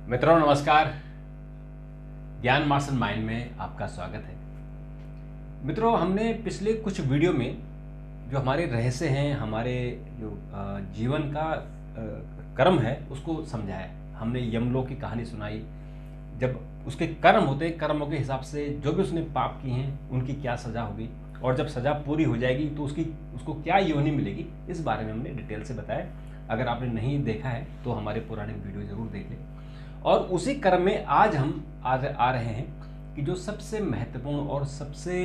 मित्रों नमस्कार। ज्ञान मार्शन माइंड में आपका स्वागत है। मित्रों, हमने पिछले कुछ वीडियो में जो हमारे रहस्य हैं, हमारे जो जीवन का कर्म है उसको समझाया। हमने यमलोक की कहानी सुनाई। जब उसके कर्म होते हैं, कर्मों के हिसाब से जो भी उसने पाप किए हैं उनकी क्या सज़ा होगी, और जब सज़ा पूरी हो जाएगी तो उसको क्या योनि मिलेगी, इस बारे में हमने डिटेल से बताया। अगर आपने नहीं देखा है तो हमारे पुराने वीडियो ज़रूर देख लें। और उसी क्रम में आज हम आ रहे हैं कि जो सबसे महत्वपूर्ण और सबसे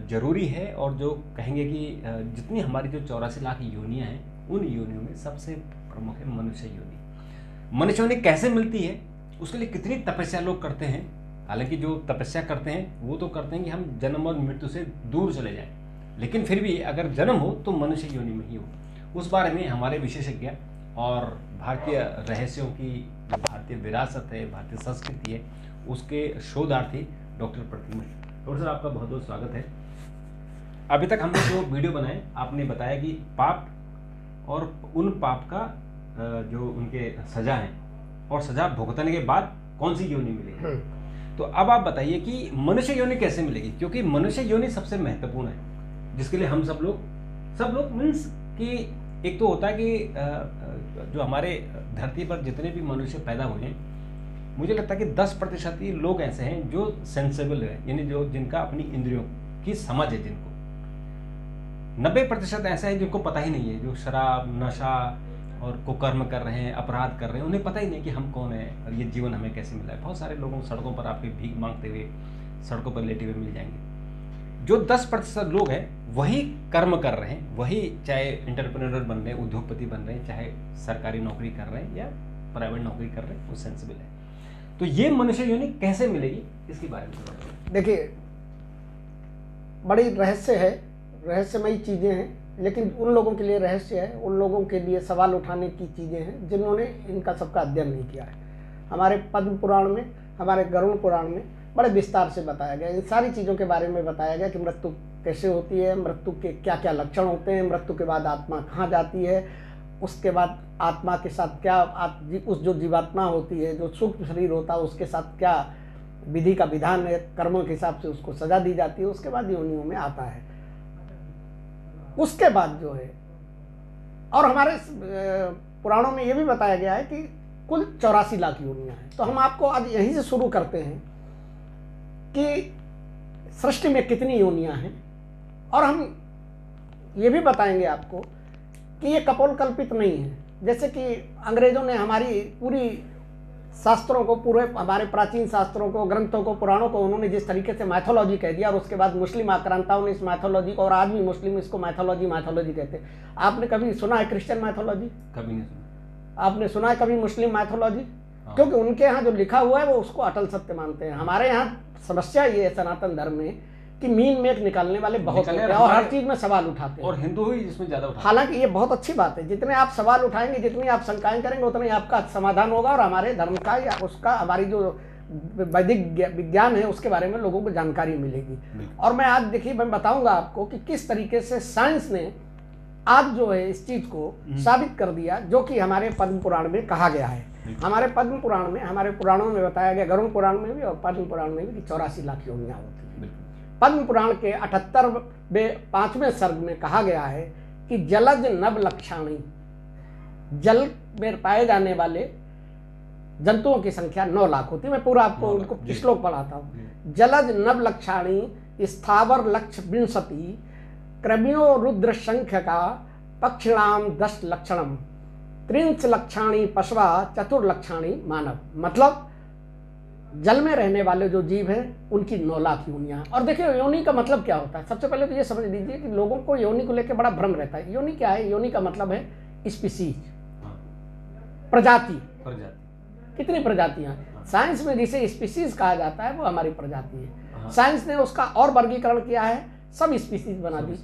जरूरी है, और जो कहेंगे कि जितनी हमारी जो 84 लाख योनियाँ हैं उन योनियों में सबसे प्रमुख है मनुष्य योनि। मनुष्य योनि कैसे मिलती है, उसके लिए कितनी तपस्या लोग करते हैं। हालांकि जो तपस्या करते हैं वो तो करते हैं कि हम जन्म और मृत्यु से दूर चले जाएं, लेकिन फिर भी अगर जन्म हो तो मनुष्य योनि में ही हो। उस बारे में हमारे विशेषज्ञ और भारतीय रहस्यों की जो भारतीय विरासत है, भारतीय संस्कृति है, उसके शोधार्थी डॉक्टर प्रतिमा। डॉक्टर सर, आपका बहुत बहुत स्वागत है। अभी तक हमने जो वीडियो बनाए, आपने बताया कि पाप और उन पाप का जो उनके सजा है और सजा भुगतने के बाद कौन सी योनि मिलेगी। तो अब आप बताइए कि मनुष्य योनि कैसे मिलेगी, क्योंकि मनुष्य योनि सबसे महत्वपूर्ण है, जिसके लिए हम सब लोग मीन्स कि एक तो होता है कि जो हमारे धरती पर जितने भी मनुष्य पैदा हुए हैं, मुझे लगता है कि 10% ही लोग ऐसे हैं जो सेंसेबल है, यानी जो जिनका अपनी इंद्रियों की समझ है। जिनको 90% ऐसे हैं जिनको पता ही नहीं है, जो शराब, नशा और कुकर्म कर रहे हैं, अपराध कर रहे हैं, उन्हें पता ही नहीं कि हम कौन है और ये जीवन हमें कैसे मिला है। बहुत सारे लोगों सड़कों पर आपके भीख मांगते हुए, सड़कों पर लेटे हुए मिल जाएंगे। जो 10% लोग हैं वही कर्म कर रहे हैं, वही चाहे एंटरप्रेन्योर बन रहे हैं, उद्योगपति बन रहे हैं, चाहे सरकारी नौकरी कर रहे हैं या प्राइवेट नौकरी कर रहे हैं, वो सेंसिबल है। तो ये मनुष्य योनि कैसे मिलेगी, इसके बारे में बताइए। देखिए, बड़ी रहस्य है, रहस्यमयी चीज़ें हैं, लेकिन उन लोगों के लिए रहस्य है, उन लोगों के लिए सवाल उठाने की चीज़ें हैं जिन्होंने इनका सबका अध्ययन नहीं किया है। हमारे पद्म पुराण में, हमारे गरुड़ पुराण में बड़े विस्तार से बताया गया, इन सारी चीज़ों के बारे में बताया गया कि मृत्यु कैसे होती है, मृत्यु के क्या क्या लक्षण होते हैं, मृत्यु के बाद आत्मा कहाँ जाती है, उसके बाद आत्मा के साथ क्या उस जो जीवात्मा होती है, जो सूक्ष्म शरीर होता है, उसके साथ क्या विधि का विधान है, कर्मों के हिसाब से उसको सजा दी जाती है, उसके बाद योनियों में आता है। उसके बाद जो है, और हमारे पुराणों में ये भी बताया गया है कि कुल 84 लाख योनियाँ हैं। तो हम आपको आज यहीं से शुरू करते हैं कि सृष्टि में कितनी योनियाँ हैं, और हम ये भी बताएंगे आपको कि ये कपोलकल्पित नहीं है। जैसे कि अंग्रेज़ों ने हमारी पूरी शास्त्रों को, पूरे हमारे प्राचीन शास्त्रों को, ग्रंथों को, पुराणों को उन्होंने जिस तरीके से मैथोलॉजी कह दिया, और उसके बाद मुस्लिम आक्रांताओं ने इस मैथोलॉजी को, और आज भी मुस्लिम इसको मैथोलॉजी कहते हैं। आपने कभी सुना है क्रिश्चियन मैथोलॉजी? कभी नहीं सुना। आपने सुना है कभी मुस्लिम मैथोलॉजी? क्योंकि उनके यहाँ जो लिखा हुआ है वो उसको अटल सत्य मानते हैं। हमारे यहाँ समस्या ये है सनातन धर्म में कि मीन मेक निकालने वाले बहुत होते हैं और हर चीज में सवाल उठाते हैं, और हिंदू ही इसमें ज्यादा उठाते हैं। हालांकि ये बहुत अच्छी बात है, जितने आप सवाल उठाएंगे, जितनी आप शंकाएं करेंगे, उतना ही आपका समाधान होगा, और हमारे धर्म का या उसका, हमारी जो वैदिक विज्ञान है उसके बारे में लोगों को जानकारी मिलेगी। और मैं आज देखिए, मैं बताऊंगा आपको कि किस तरीके से साइंस ने आज जो है इस चीज को साबित कर दिया, जो कि हमारे पद्म पुराण में कहा गया है। हमारे पद्म पुराण में, हमारे पुराणों में बताया गया, गरुड़ पुराण में भी और पद्म पुराण में भी, कि 84 लाख योनियां होती हैं। पद्म पुराण के 78वें 5वें सर्ग में कहा गया है कि जलज नभ लक्षाणी, जल में पाए जाने वाले जंतुओं की संख्या 9 लाख होती है। मैं पूरा आपको उनको श्लोक पढ़ाता हूँ। जलज नभ लक्षाणी स्थावर लक्ष विंशति, क्रमियो रुद्र संख्य का पक्षिणाम 10 लक्षणम, 30 लक्षाणी पशवा, चतुर्लक्षाणी मानव। मतलब जल में रहने वाले जो जीव हैं उनकी 9 लाख योनियाँ। और देखिए, योनि का मतलब क्या होता है। सबसे पहले तो ये समझ लीजिए कि लोगों को योनि को लेकर बड़ा भ्रम रहता है। योनि क्या है? योनि का मतलब है स्पीसीज, प्रजाति। कितनी प्रजातियां? साइंस में जिसे स्पीसीज कहा जाता है वो हमारी प्रजाति है। साइंस ने उसका और वर्गीकरण किया है, सब स्पीसीज बना दी,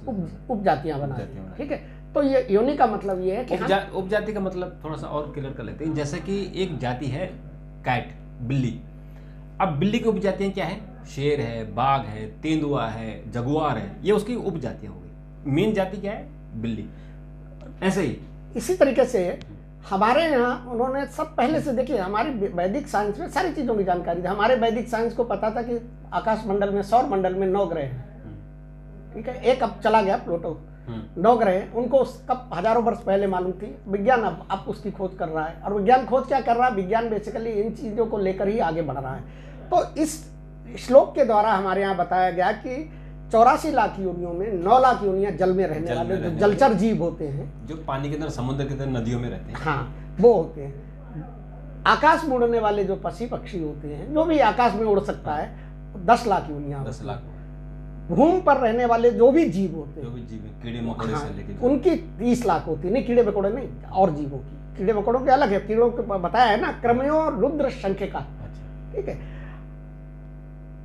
उपजातियां बना दी। ठीक है, तो ये योनि का मतलब ये है कि उपजाति का मतलब थोड़ा सा और क्लियर कर लेते हैं। जैसे कि एक जाति है कैट, बिल्ली। अब बिल्ली की उपजातियां क्या है? शेर है, बाघ है, तेंदुआ है, जगुआर है, ये उसकी उपजातियां हो गई। मेन जाति क्या है? बिल्ली। ऐसे ही इसी तरीके से हमारे यहाँ उन्होंने सब पहले से, देखिए हमारे वैदिक साइंस में सारी चीज़ों की जानकारी थी। हमारे वैदिक साइंस को पता था कि आकाश मंडल में, सौर मंडल में 9 ग्रह हैं, ठीक है, एक अब चला गया प्लूटो, 9 ग्रह हैं, उनको कब हजारों वर्ष पहले मालूम थी। विज्ञान अब उसकी खोज कर रहा है, और विज्ञान खोज क्या कर रहा है, विज्ञान बेसिकली इन चीज़ों को लेकर ही आगे बढ़ रहा है। तो इस श्लोक के द्वारा हमारे यहाँ बताया गया कि 84 लाख योनियों में 9 लाख योनियां जल में रहने वाले जो जलचर जीव होते हैं, जो पानी के अंदर, समुद्र के अंदर, नदियों में रहते हैं, हाँ वो होते हैं। आकाश में उड़ने वाले जो पक्षी होते हैं, जो भी आकाश में उड़ सकता है, 10 लाख योनियां, 10 लाख। भूमि पर रहने वाले जो भी जीव होते हैं, जो भी जीव, कीड़े मकोड़े से लेके, उनकी 30 लाख होती है। नहीं, कीड़े मकोड़े नहीं, और जीवों की, कीड़े मकोड़ों के अलग है, कीड़ों को बताया है ना, क्रमयो रुद्र संख्यका, ठीक है।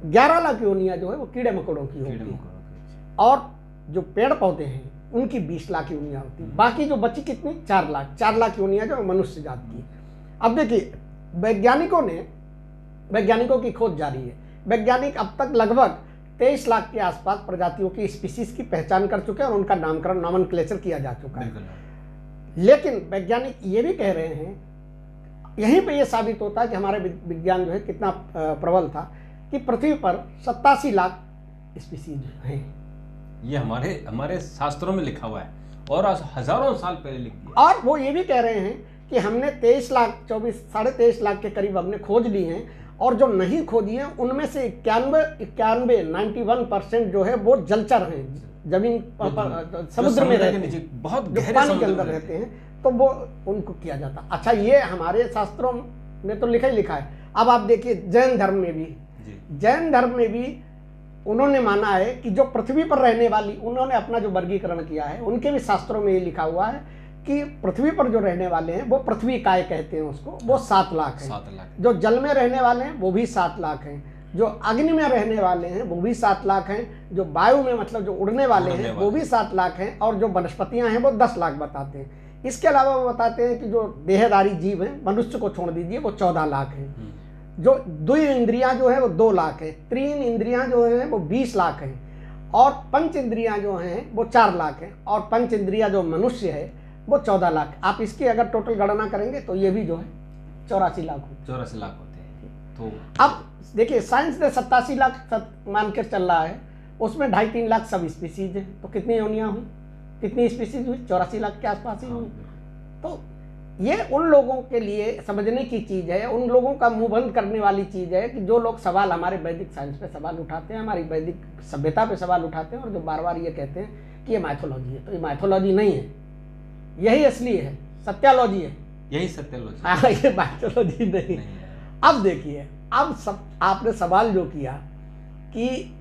11 लाख योनियां जो है वो कीड़े मकोड़ों की होती है, और जो पेड़ पौधे हैं उनकी 20 लाख योनियां होती है। बाकी जो बची कितनी, 4 लाख योनियां जो मनुष्य जात की। अब देखिए वैज्ञानिकों की खोज जारी है। वैज्ञानिक अब तक लगभग 23 लाख के आसपास प्रजातियों की स्पीसीज की पहचान कर चुके हैं, और उनका नामकरण, नॉमेनक्लेचर किया जा चुका है। लेकिन वैज्ञानिक ये भी कह रहे हैं, यहीं पे ये साबित होता है कि हमारे विज्ञान जो है कितना प्रबल था, कि पृथ्वी पर 87 लाख स्पीसीज हैं। ये हमारे शास्त्रों में लिखा हुआ है, और हजारों साल पहले लिख दिया। और वो ये भी कह रहे हैं कि हमने 23 लाख 23 लाख के करीब हमने खोज ली हैं, और जो नहीं खोजी हैं उनमें से 91% जो है वो जलचर हैं, जमीन पर, समुद्र में रहते हैं, बहुत गहरे पानी के अंदर रहते हैं, तो वो उनको किया जाता। अच्छा, ये हमारे शास्त्रों में तो लिखा ही लिखा है। अब आप देखिए जैन धर्म में भी उन्होंने माना है कि जो पृथ्वी पर रहने वाली, उन्होंने अपना जो वर्गीकरण किया है, उनके भी शास्त्रों में ये लिखा हुआ है कि पृथ्वी पर जो रहने वाले हैं वो पृथ्वी काय कहते हैं उसको, वो 7 लाख हैं। 7 लाख। जो जल में रहने वाले हैं वो भी 7 लाख हैं। जो अग्नि में रहने वाले हैं वो भी 7 लाख हैं। जो वायु में, मतलब जो उड़ने वाले हैं, वो भी 7 लाख हैं। और जो वनस्पतियां हैं वो 10 लाख बताते हैं। इसके अलावा वो बताते हैं कि जो देहधारी जीव हैं, मनुष्य को छोड़ दीजिए, वो 14 लाख हैं। जो 2 इंद्रियां जो है वो 2 लाख है, 3 इंद्रियां जो हैं वो 20 लाख हैं, और 5 इंद्रियां जो हैं वो 4 लाख हैं, और 5 इंद्रियां जो मनुष्य है वो 14 लाख। आप इसकी अगर टोटल गणना करेंगे तो ये भी जो है 84 लाख होते हैं। 84 लाख होते हैं। तो अब देखिए, साइंस ने 87 लाख मान कर चल रहा है, उसमें 2.5-3 लाख सब स्पीसीज है, तो कितनी योनियां हुई, कितनी स्पीसीज हुई, 84 लाख के आसपास ही हुई। तो ये उन लोगों के लिए समझने की चीज़ है, उन लोगों का मुंह बंद करने वाली चीज़ है कि जो लोग सवाल हमारे वैदिक साइंस पे सवाल उठाते हैं, हमारी वैदिक सभ्यता पे सवाल उठाते हैं, और जो बार बार ये कहते हैं कि ये माइथोलॉजी है। तो ये माइथोलॉजी नहीं है, यही असली है, सत्यालॉजी है, यही सत्यालॉजी। हाँ, ये माइथोलॉजी नहीं है। अब देखिए, अब सब आपने सवाल जो किया कि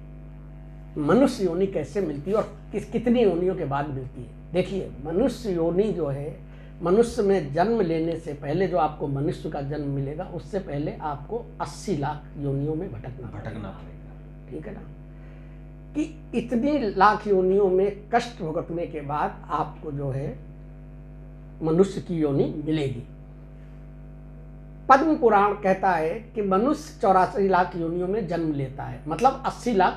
मनुष्य योनि कैसे मिलती है और कितनी योनियों के बाद मिलती है। देखिए, मनुष्य योनि जो है, मनुष्य में जन्म लेने से पहले जो आपको मनुष्य का जन्म मिलेगा, उससे पहले आपको 80 लाख योनियों में भटकना पड़ेगा। ठीक है ना, कि इतनी लाख योनियों में कष्ट भुगतने के बाद आपको जो है मनुष्य की योनि मिलेगी। पद्म पुराण कहता है कि मनुष्य 84 लाख योनियों में जन्म लेता है, मतलब 80 लाख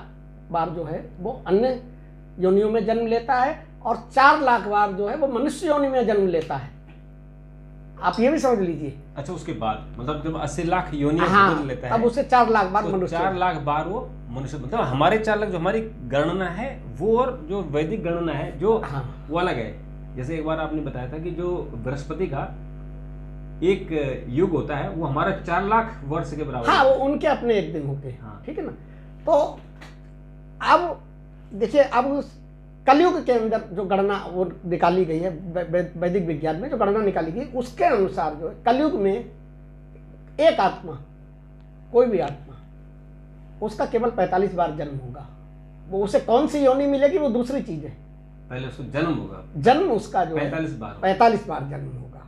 बार जो है वो अन्य योनियों में जन्म लेता है, और 4 लाख बार जो है वो मनुष्य योनि में जन्म लेता है। आप ये भी समझ लीजिए। अच्छा, उसके बाद मतलब जब 80 लाख योनियां जन्म लेता है, अब उसे 4 लाख बार तो मनुष्य, 4 लाख बार वो मनुष्य, मतलब हमारे 4 लाख जो हमारी गणना है वो, और जो वैदिक गणना है जो वो अलग है। जैसे एक बार आपने बताया था कि जो बृहस्पति का एक युग होता है वो हमारा 4 लाख वर्ष के बराबर। हाँ, वो उनके अपने एक दिन होते हैं। हाँ, ठीक है ना। तो अब देखिए, अब कलयुग के अंदर जो गणना वो निकाली गई है, वैदिक विज्ञान में जो गणना निकाली गई, उसके अनुसार जो है कलयुग में एक आत्मा, कोई भी आत्मा, उसका केवल 45 बार जन्म होगा। वो उसे कौन सी योनि मिलेगी वो दूसरी चीज है, पहले उसको जन्म होगा, जन्म उसका जो 45 बार जन्म होगा।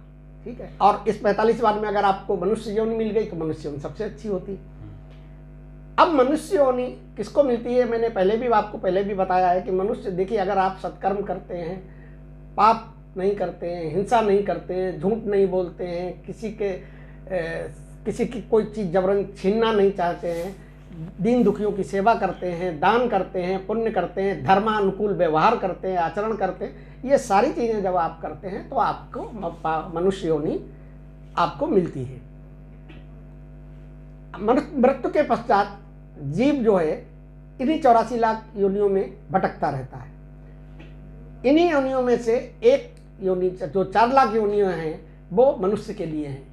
ठीक है, और इस 45 बार में अगर आपको मनुष्य योनि मिल गई तो मनुष्य योनि सबसे अच्छी होती है। अब मनुष्य योनि किसको मिलती है, मैंने आपको पहले भी बताया है कि मनुष्य, देखिए, अगर आप सत्कर्म करते हैं, पाप नहीं करते हैं, हिंसा नहीं करते हैं, झूठ नहीं बोलते हैं, किसी की कोई चीज़ जबरन छीनना नहीं चाहते हैं, दीन दुखियों की सेवा करते हैं, दान करते हैं, पुण्य करते हैं, धर्मानुकूल व्यवहार करते हैं, आचरण करते हैं, ये सारी चीज़ें जब आप करते हैं तो आपको मनुष्य योनि आपको मिलती है। मृत्यु के पश्चात जीव जो है इन्हीं 84 लाख योनियों में भटकता रहता है। इन्हीं योनियों में से एक योनि जो 4 लाख योनियां हैं वो मनुष्य के लिए हैं,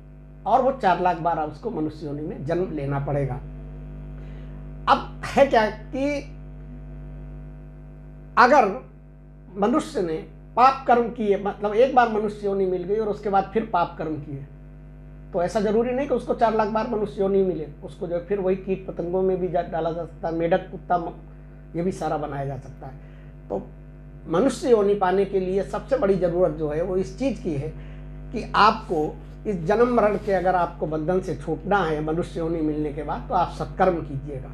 और वो 4 लाख बार उसको मनुष्य योनि में जन्म लेना पड़ेगा। अब है क्या कि अगर मनुष्य ने पाप कर्म किए, मतलब एक बार मनुष्य योनि मिल गई और उसके बाद फिर पाप कर्म किए, तो ऐसा जरूरी नहीं कि उसको 4 लाख बार मनुष्य योनि मिले। उसको जो फिर वही कीट पतंगों में भी डाला जा सकता है, मेढक, कुत्ता, ये भी सारा बनाया जा सकता है। तो मनुष्य योनि पाने के लिए सबसे बड़ी ज़रूरत जो है वो इस चीज़ की है कि आपको इस जन्म मरण के अगर आपको बंधन से छूटना है मनुष्य योनि मिलने के बाद, तो आप सत्कर्म कीजिएगा।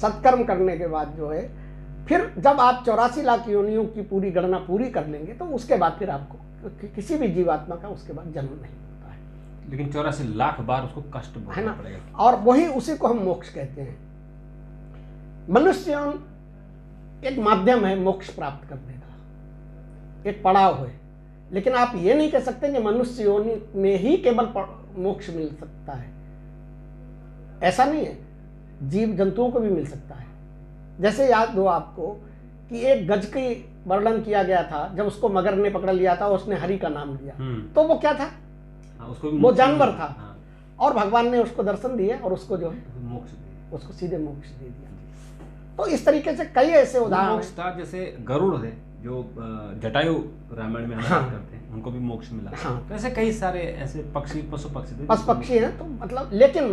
सत्कर्म करने के बाद जो है फिर जब आप 84 लाख योनियों की पूरी गणना पूरी कर लेंगे तो उसके बाद फिर आपको किसी भी जीवात्मा का उसके बाद जन्म नहीं होता है। लेकिन 84 लाख बार उसको कष्ट है भोगना ना, पड़ेगा। और वही उसी को हम मोक्ष कहते हैं। मनुष्य योनि एक माध्यम है मोक्ष प्राप्त करने का, एक पड़ाव है, लेकिन आप ये नहीं कह सकते कि मनुष्य योनि में ही केवल मोक्ष मिल सकता है। ऐसा नहीं है, जीव जंतुओं को भी मिल सकता है। जैसे याद हो आपको कि एक गज की वर्णन किया गया था, जब उसको मगर ने पकड़ लिया था, उसने हरि का नाम लिया, तो वो क्या था? उसको वो जानवर था। हाँ। और भगवान ने उसको दर्शन दिए और उसको जो है मोक्ष, उसको सीधे मोक्ष दे दिया। तो इस तरीके से कई ऐसे उदाहरण मोक्ष था। जैसे गरुड़ है जो जटायु रामायण में हम हाँ। बात करते हैं, उनको भी मोक्ष मिला। हाँ। तो ऐसे कई सारे ऐसे पक्षी, पशु पक्षी थे, पशु पक्षी हैं। तो मतलब लेकिन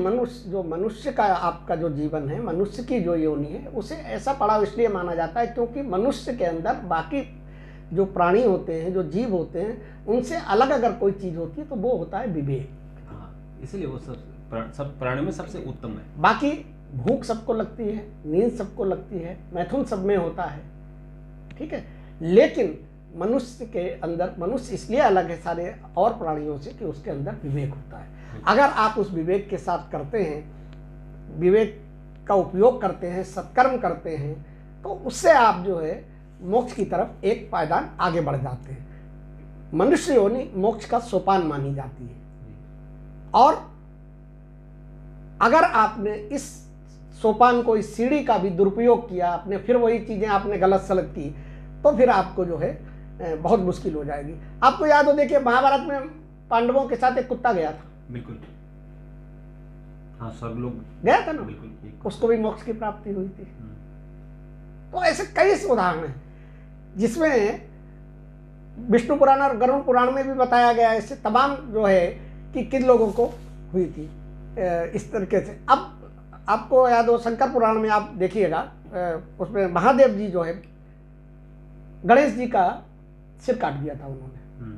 मनुष्य का आपका जो जीवन है, मनुष्य की जो योनि है, उसे ऐसा पड़ाव इसलिए माना जाता है क्योंकि मनुष्य के अंदर बाकी जो प्राणी होते हैं, जो जीव होते हैं, उनसे अलग अगर कोई चीज़ होती है तो वो होता है विवेक। हाँ, इसलिए वो सब प्राणियों में सबसे उत्तम है। बाकी भूख सबको लगती है, नींद सबको लगती है, मैथुन सब में होता है, ठीक है। लेकिन मनुष्य के अंदर, मनुष्य इसलिए अलग है सारे और प्राणियों से कि उसके अंदर विवेक होता है। अगर आप उस विवेक के साथ करते हैं, विवेक का उपयोग करते हैं, सत्कर्म करते हैं, तो उससे आप जो है मोक्ष की तरफ एक पायदान आगे बढ़ जाते हैं। मनुष्य योनि मोक्ष का सोपान मानी जाती है। और अगर आपने इस सोपान को, इस सीढ़ी का भी दुरुपयोग किया, आपने फिर वही चीज़ें आपने गलत सलत की, तो फिर आपको जो है बहुत मुश्किल हो जाएगी। आपको याद हो, देखिए महाभारत में पांडवों के साथ एक कुत्ता गया था। बिल्कुल, हाँ, स्वर्ग लोग गया था ना, बिल्कुल, उसको भी मोक्ष की प्राप्ति हुई थी। तो ऐसे कई उदाहरण हैं जिसमें विष्णु पुराण और गरुड़ पुराण में भी बताया गया है, ऐसे तमाम जो है कि किन लोगों को हुई थी इस तरीके से। अब आपको याद हो, शंकर पुराण में आप देखिएगा, उसमें महादेव जी जो है गणेश जी का सिर काट दिया था उन्होंने।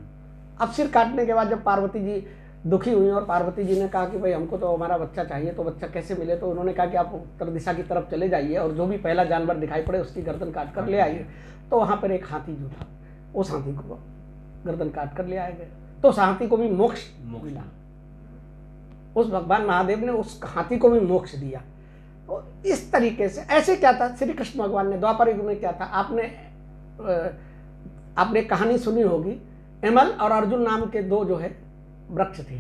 अब सिर काटने के बाद जब पार्वती जी दुखी हुई और पार्वती जी ने कहा कि भाई हमको तो हमारा बच्चा चाहिए, तो बच्चा कैसे मिले? तो उन्होंने कहा कि आप उत्तर दिशा की तरफ चले जाइए और जो भी पहला जानवर दिखाई पड़े उसकी गर्दन काट कर ले आइए। तो वहाँ पर एक हाथी जो था, उस हाथी को गर्दन काट कर ले आए गए, तो उस हाथी को भी मोक्ष मिला। उस भगवान महादेव ने उस हाथी को भी मोक्ष दिया। तो इस तरीके से ऐसे क्या था, श्री कृष्ण भगवान ने द्वापर युग में क्या था, आपने कहानी सुनी होगी, एमल और अर्जुन नाम के दो जो है वृक्ष थे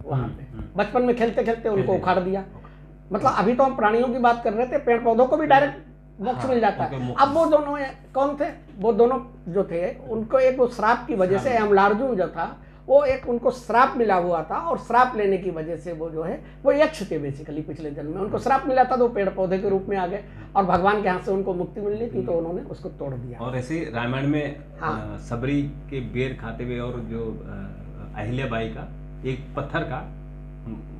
वहाँ पे, बचपन में खेलते खेलते उनको उखाड़ दिया। मतलब अभी तो हम प्राणियों की बात कर रहे थे, पेड़ पौधों को भी डायरेक्ट मोक्ष मिल जाता है। अब वो दोनों कौन थे? वो दोनों जो थे उनको एक वो श्राप की वजह से, अमलार्जुन जो था वो एक उनको श्राप मिला हुआ था, और श्राप लेने की वजह से वो जो है वो यक्ष थे बेसिकली। पिछले जन्म में उनको श्राप मिला था तो पेड़ पौधे के रूप में आ गए, और भगवान के हाथ से उनको मुक्ति मिलनी थी तो उन्होंने उसको तोड़ दिया। और ऐसे रामायण में हाँ। सबरी के बेर खाते हुए और जो अहिल्याबाई का एक पत्थर का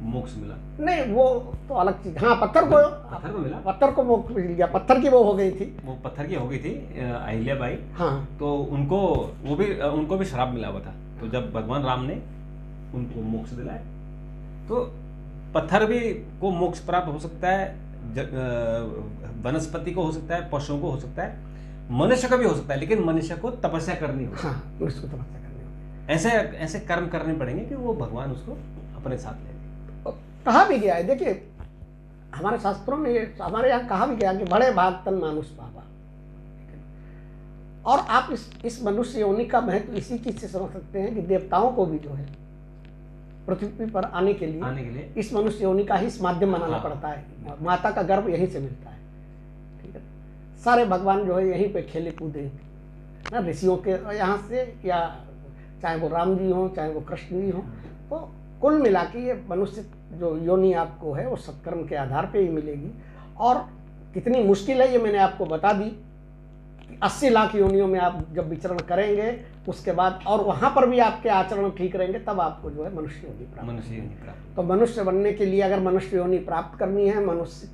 मोक्ष मिला। नहीं, वो तो अलग चीज। हाँ, पत्थर को मिला, पत्थर को मोक्ष मिल गया। पत्थर की वो हो गई थी, वो पत्थर की हो गई थी अहिल्याबाई। हाँ, तो उनको भी श्राप मिला हुआ था। तो जब भगवान राम ने उनको मोक्ष दिलाया, तो पत्थर भी को मोक्ष प्राप्त हो सकता है, वनस्पति को हो सकता है, पशुओं को हो सकता है, मनुष्य का भी हो सकता है, लेकिन मनुष्य को तपस्या करनी होगी। हाँ, मनुष्य को तपस्या करनी होगी। ऐसे कर्म करने पड़ेंगे कि वो भगवान उसको अपने साथ ले लें। कहा भी गया है, देखिए हमारे शास्त्रों में, हमारे यहाँ कहा भी गया कि बड़े भाग तन मानुष पावा। और आप इस मनुष्य योनि का महत्व इसी चीज से समझ सकते हैं कि देवताओं को भी जो है पृथ्वी पर आने के लिए इस मनुष्य योनि का ही माध्यम बनाना पड़ता है। माता का गर्भ यहीं से मिलता है, ठीक है। सारे भगवान जो है यहीं पे खेले कूदे ना, ऋषियों के यहाँ से, या चाहे वो राम जी हों चाहे वो कृष्ण जी हों, तो कुल मिला के ये मनुष्य जो योनि आपको है वो सत्कर्म के आधार पे ही मिलेगी। और कितनी मुश्किल है ये मैंने आपको बता दी। 80 लाख योनियों में आप जब विचरण करेंगे उसके बाद, और वहाँ पर भी आपके आचरण ठीक रहेंगे, तब आपको जो है मनुष्य योनि प्राप्त। तो मनुष्य बनने के लिए अगर मनुष्य योनि प्राप्त करनी है, मनुष्य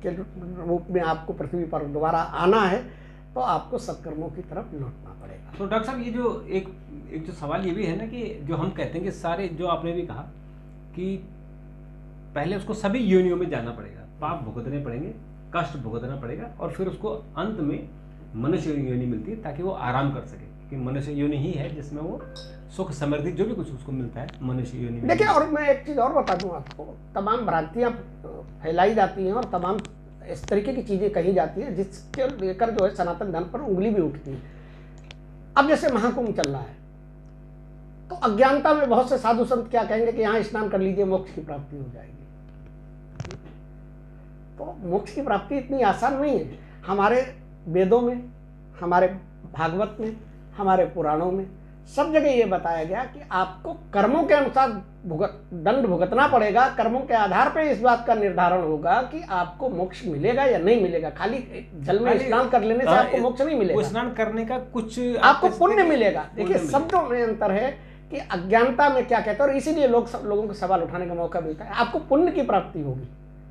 के रूप में आपको पृथ्वी पर दोबारा आना है, तो आपको सत्कर्मों की तरफ लौटना पड़ेगा। तो डॉक्टर साहब, ये जो एक जो सवाल ये भी है ना कि जो हम कहते हैं कि सारे, जो आपने भी कहा कि पहले उसको सभी योनियों में जाना पड़ेगा, पाप भुगतने पड़ेंगे, कष्ट भुगतना पड़ेगा, और फिर उसको अंत में मनुष्य योनि मिलती है ताकि वो आराम कर सके, कि मनुष्य योनि ही है जिसमें वो सुख समृद्धि जो भी कुछ उसको मिलता है मनुष्य योनि में। देखिए, और मैं एक चीज़ और बता दूं आपको, तमाम भ्रांतियाँ फैलाई जाती हैं और तमाम इस तरीके की चीज़ें कही जाती हैं जिसके लेकर जो है सनातन धर्म पर उंगली भी उठती है। अब जैसे महाकुंभ चल रहा है, तो अज्ञानता में बहुत से साधु संत क्या कहेंगे कि यहाँ स्नान कर लीजिए, मोक्ष की प्राप्ति हो जाएगी। तो मोक्ष की प्राप्ति इतनी आसान नहीं है। हमारे वेदों में, हमारे भागवत में, हमारे पुराणों में सब जगह ये बताया गया कि आपको कर्मों के अनुसार दंड भुगतना पड़ेगा। कर्मों के आधार पर इस बात का निर्धारण होगा कि आपको मोक्ष मिलेगा या नहीं मिलेगा। खाली जल में स्नान कर लेने से आपको मोक्ष नहीं मिलेगा। स्नान करने का कुछ आपको पुण्य मिलेगा। देखिए, शब्दों में अंतर है कि अज्ञानता में क्या कहते हैं, और इसीलिए लोगों को सवाल उठाने का मौका मिलता है। आपको पुण्य की प्राप्ति होगी,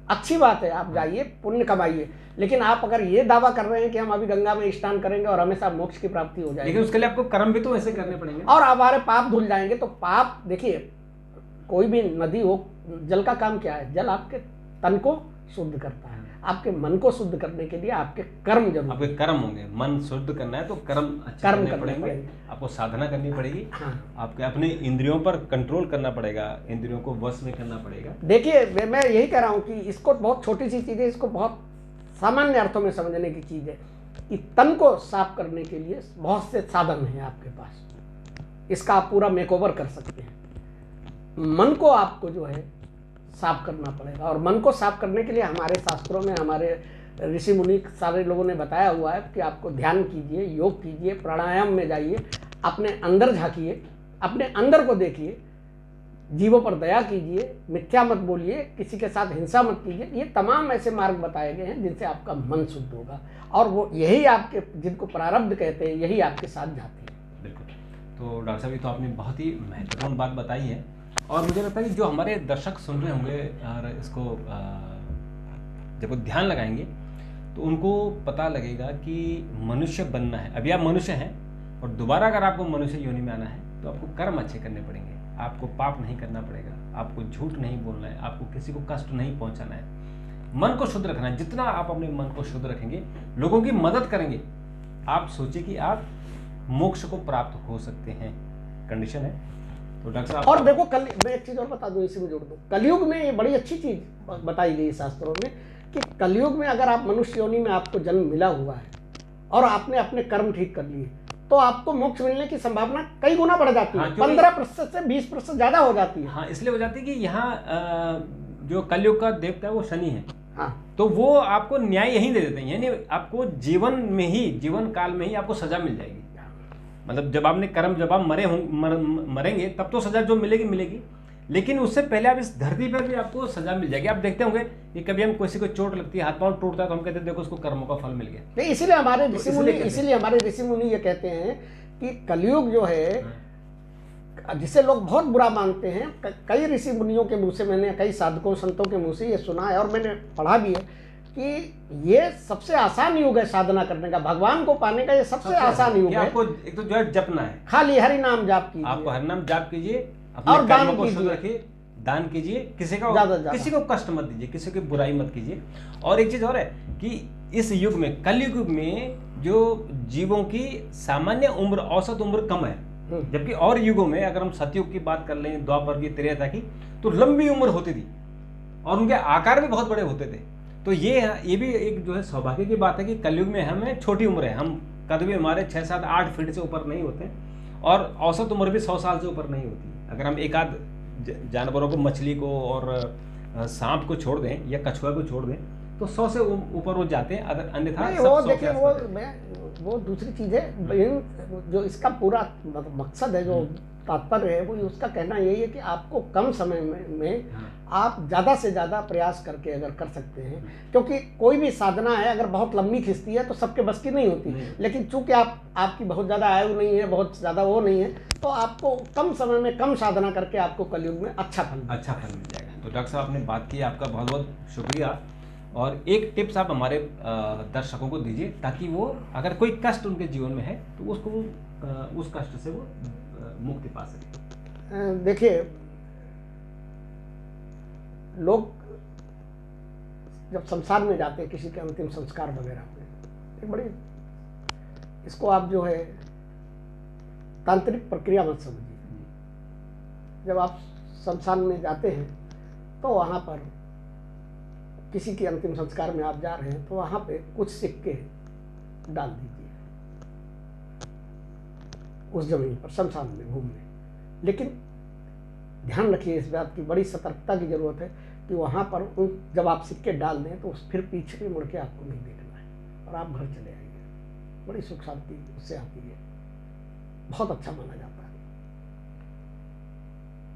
अच्छी बात है, आप जाइए पुण्य कमाइए, लेकिन आप अगर ये दावा कर रहे हैं कि हम अभी गंगा में स्नान करेंगे और हमेशा मोक्ष की प्राप्ति हो जाएगी, लेकिन उसके लिए आपको कर्म भी तो ऐसे करने पड़ेंगे और हमारे पाप धुल जाएंगे। तो पाप, देखिए, कोई भी नदी हो, जल का काम क्या है? जल आपके तन को शुद्ध करता है। आपके मन को शुद्ध करने के लिए आपके कर्म जरूर, आपके कर्म होंगे। मन शुद्ध करना है तो कर्म करने पड़ेंगे, आपको साधना करनी पड़ेगी। हाँ। आपके अपने इंद्रियों पर कंट्रोल करना पड़ेगा, इंद्रियों को वश में करना पड़ेगा। देखिए, मैं यही कह रहा हूँ कि इसको बहुत छोटी सी चीज़ है, इसको बहुत सामान्य अर्थों में समझने की चीज़ है कि तन को साफ करने के लिए बहुत से साधन हैं आपके पास, इसका आप पूरा मेकओवर कर सकते हैं। मन को आपको जो है साफ करना पड़ेगा, और मन को साफ करने के लिए हमारे शास्त्रों में, हमारे ऋषि मुनि सारे लोगों ने बताया हुआ है कि आपको ध्यान कीजिए, योग कीजिए, प्राणायाम में जाइए, अपने अंदर झांकिए, अपने अंदर को देखिए, जीवों पर दया कीजिए, मिथ्या मत बोलिए, किसी के साथ हिंसा मत कीजिए। ये तमाम ऐसे मार्ग बताए गए हैं जिनसे आपका मन शुद्ध होगा, और वो यही आपके, जिनको प्रारब्ध कहते हैं, यही आपके साथ जाते हैं। बिल्कुल। तो डॉक्टर साहब, ये तो आपने बहुत ही महत्वपूर्ण बात बताई है, और मुझे लगता है कि जो हमारे दर्शक सुन रहे होंगे और इसको जब वो ध्यान लगाएंगे तो उनको पता लगेगा कि मनुष्य बनना है। अभी आप मनुष्य हैं, और दोबारा अगर आपको मनुष्य योनि में आना है तो आपको कर्म अच्छे करने पड़ेंगे, आपको पाप नहीं करना पड़ेगा, आपको झूठ नहीं बोलना है, आपको किसी को कष्ट नहीं पहुंचाना है, मन को शुद्ध रखना है। जितना आप अपने मन को शुद्ध रखेंगे, लोगों की मदद करेंगे, आप सोचिए कि आप मोक्ष को प्राप्त हो सकते हैं। कंडीशन है। तो डॉक्टर साहब, और देखो, मैं एक चीज और बता दूं, इसी में जोड़ दूं, कलयुग में ये बड़ी अच्छी चीज बताई गई शास्त्रों में कि कलयुग में अगर आप मनुष्य योनि में आपको जन्म मिला हुआ है और आपने अपने कर्म ठीक कर लिए, तो आपको मोक्ष मिलने की संभावना कई गुना बढ़ जाती है। 15% से 20% ज्यादा हो जाती है। हाँ, इसलिए हो जाती है कि यहाँ जो कलयुग का देवता है वो शनि है। हाँ, तो वो आपको न्याय यही दे देते हैं, यानी आपको जीवन में ही, जीवन काल में ही आपको सजा मिल जाएगी। मतलब जब आपने कर्म, जब आप मरेंगे तब तो सजा जो मिलेगी, लेकिन उससे पहले आप इस धरती पर भी आपको सजा मिल जाएगी। आप देखते होंगे कि कभी हम किसी को चोट लगती है, हाथ पांव टूटता है, तो हम कहते हैं देखो उसको कर्मों का फल मिल गया। नहीं, इसीलिए हमारे ऋषि मुनि ये कहते हैं कि कलयुग जो है, जिसे लोग बहुत बुरा मानते हैं, कई ऋषि मुनियों के मुंह से, मैंने कई साधकों संतों के मुंह से ये सुना है, और मैंने पढ़ा भी है कि ये सबसे आसान युग है साधना करने का, भगवान को पाने का ये सबसे आसान युग है। आपको एक तो जो है जपना है, खाली हरि नाम जाप कीजिए, आपको हरि नाम जाप कीजिए, और दान कीजिए, दान कीजिए, किसी को कष्ट मत दीजिए, किसी की बुराई मत कीजिए। और एक चीज और है कि इस युग में, कलयुग में, जो जीवों की सामान्य उम्र, औसत उम्र कम है, जबकि और युगों में, अगर हम सतयुग की बात कर लें, द्वापर की, त्रेता की, तो लंबी उम्र होती थी और उनके आकार भी बहुत बड़े होते थे। तो ये भी एक जो है सौभाग्य की बात है कि कलयुग में हमें छोटी उम्र है, हम कद भी हमारे 6, 7, 8 फीट से ऊपर नहीं होते और औसत उम्र भी 100 साल से ऊपर नहीं होती। अगर हम एक आध जानवरों को, मछली को और सांप को छोड़ दें या कछुआ को छोड़ दें तो 100 से ऊपर वो जाते हैं, अगर अन्यथा नहीं, सब वो 100 के देखिए आसपास वो दूसरी चीज है। जो इसका पूरा मकसद है, जो तात्पर्य है, वो उसका कहना यही है कि आपको कम समय में आप ज़्यादा से ज़्यादा प्रयास करके अगर कर सकते हैं, क्योंकि कोई भी साधना है अगर बहुत लंबी खिंचती है तो सबके बस की नहीं होती। लेकिन चूंकि आपकी बहुत ज़्यादा आयु नहीं है, बहुत ज़्यादा वो नहीं है, तो आपको कम समय में कम साधना करके आपको कलयुग में अच्छा फल मिल जाएगा। तो डॉक्टर साहब आपने बात की, आपका बहुत बहुत शुक्रिया। और एक टिप्स आप हमारे दर्शकों को दीजिए ताकि वो, अगर कोई कष्ट उनके जीवन में है तो उसको उस कष्ट से वो मुक्ति पा सके। देखिए, लोग जब संसार में जाते हैं किसी के अंतिम संस्कार वगैरह में, एक बड़ी, इसको आप जो है तांत्रिक प्रक्रिया मत समझिए। जब आप संसार में जाते हैं तो वहाँ पर किसी के अंतिम संस्कार में आप जा रहे हैं तो वहाँ पे कुछ सिक्के डाल दीजिए उस जमीन पर, शमशान में घूमने। लेकिन ध्यान रखिए, इस बात की बड़ी सतर्कता की जरूरत है कि वहाँ पर जब आप सिक्के डाल दें तो फिर पीछे मुड़ के आपको नहीं देखना है और आप घर चले आइए। बड़ी सुख शांति उससे आती है, बहुत अच्छा माना जाता है।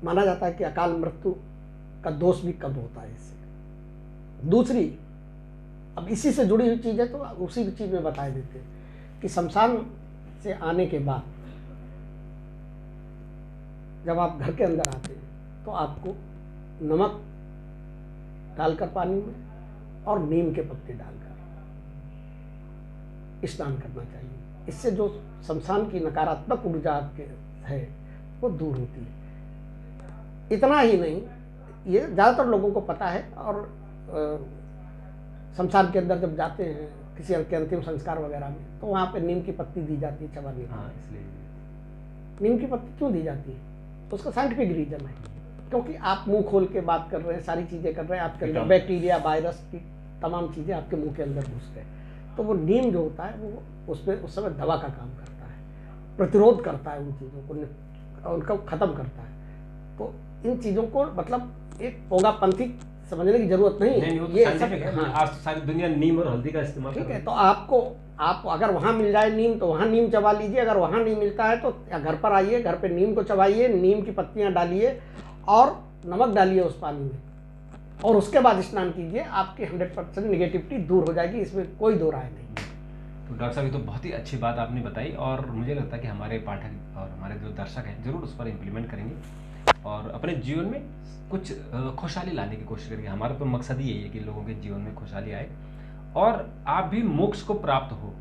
माना जाता है कि अकाल मृत्यु का दोष भी कम होता है इससे। दूसरी, अब इसी से जुड़ी हुई चीज़ है तो उसी चीज़ में बता देते हैं कि शमशान से आने के बाद जब आप घर के अंदर आते हैं तो आपको नमक डालकर पानी में और नीम के पत्ते डालकर स्नान करना चाहिए। इससे जो शमशान की नकारात्मक ऊर्जा आपके है वो दूर होती है। इतना ही नहीं, ये ज़्यादातर लोगों को पता है। और शमशान के अंदर जब जाते हैं किसी के अंतिम संस्कार वगैरह में तो वहाँ पे नीम की पत्ती दी जाती है चबाने के। इसलिए नीम की पत्ती क्यों दी जाती है? तो उसका साइंटिफिक रीजन है, क्योंकि आप मुंह खोल के बात कर रहे हैं, सारी चीज़ें कर रहे हैं, आपके अंदर बैक्टीरिया, वायरस की तमाम चीज़ें आपके मुंह के अंदर घुस गए। तो वो नीम जो होता है वो उसमें उस समय दवा का काम करता है, प्रतिरोध करता है उन चीज़ों को, उनको ख़त्म करता है। तो इन चीज़ों को मतलब एक पोगापंथी समझने की जरूरत नहीं है, ये सब है। आज सारी दुनिया नीम और हल्दी का इस्तेमाल, ठीक है। तो आप अगर वहाँ मिल जाए नीम तो वहाँ नीम चबा लीजिए, अगर वहाँ नहीं मिलता है तो घर पर आइए, घर पे नीम को चबाइए, नीम की पत्तियाँ डालिए और नमक डालिए उस पानी में और उसके बाद स्नान कीजिए। आपकी 100% निगेटिविटी दूर हो जाएगी, इसमें कोई दो राय नहीं। तो डॉक्टर साहब, ये तो बहुत ही अच्छी बात आपने बताई और मुझे लगता है कि हमारे पाठक और हमारे जो दर्शक हैं जरूर उस पर इम्प्लीमेंट करेंगे और अपने जीवन में कुछ खुशहाली लाने की कोशिश करेंगे। हमारा तो मकसद ही यही है कि लोगों के जीवन में खुशहाली आए और आप भी मोक्ष को प्राप्त हो।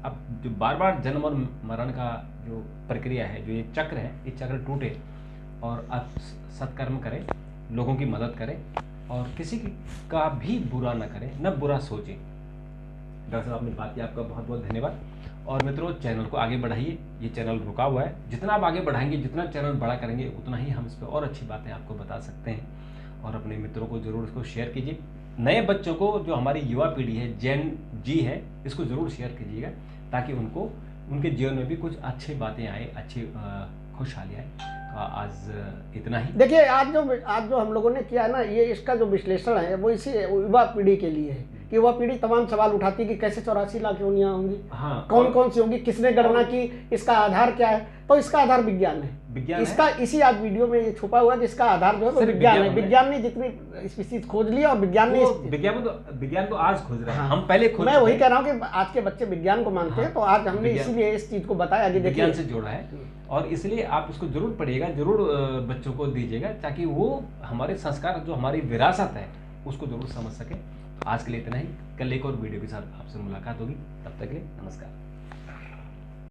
अब जो बार बार जन्म और मरण का जो प्रक्रिया है, जो ये चक्र है, ये चक्र टूटे और आप सत्कर्म करें, लोगों की मदद करें और किसी का भी बुरा न करें, न बुरा सोचें। डॉक्टर साहब आपने बात की, आपका बहुत बहुत धन्यवाद। और मित्रों, चैनल को आगे बढ़ाइए, ये चैनल रुका हुआ है। जितना आप आगे बढ़ाएंगे, जितना चैनल बड़ा करेंगे, उतना ही हम इस पर और अच्छी बातें आपको बता सकते हैं। और अपने मित्रों को जरूर इसको शेयर कीजिए। नए बच्चों को, जो हमारी युवा पीढ़ी है, जेन जी है, इसको जरूर शेयर कीजिएगा ताकि उनको उनके जीवन में भी कुछ अच्छी बातें आए, अच्छी खुशहाली आए। तो आज इतना ही। देखिए, आज जो हम लोगों ने किया है ना, ये इसका जो विश्लेषण है वो इसी युवा पीढ़ी के लिए है कि युवा पीढ़ी तमाम सवाल उठाती है कि कैसे 84 लाख योनियां होंगी, कौन कौन सी होंगी, किसने गणना की, इसका आधार क्या है। तो इसका आधार विज्ञान है। इसका इसी आज वीडियो में ये छुपा हुआ है कि इसका आधार जो है वो विज्ञान है। विज्ञान ने जितनी स्पीसीज खोज ली और विज्ञान तो आज खोज रहे हैं। हम पहले खोज, मैं वही कह रहा हूँ कि आज के बच्चे विज्ञान को मानते हैं। तो आज हमने इसीलिए इस चीज को बताया कि विज्ञान से जोड़ा है और इसलिए आप इसको जरूर पढ़िएगा, जरूर बच्चों को दीजिएगा ताकि वो हमारे संस्कार, जो हमारी विरासत है, उसको जरूर समझ सके। आज के लिए इतना ही। कल एक और वीडियो के साथ आपसे मुलाकात होगी। तब तक के लिए नमस्कार।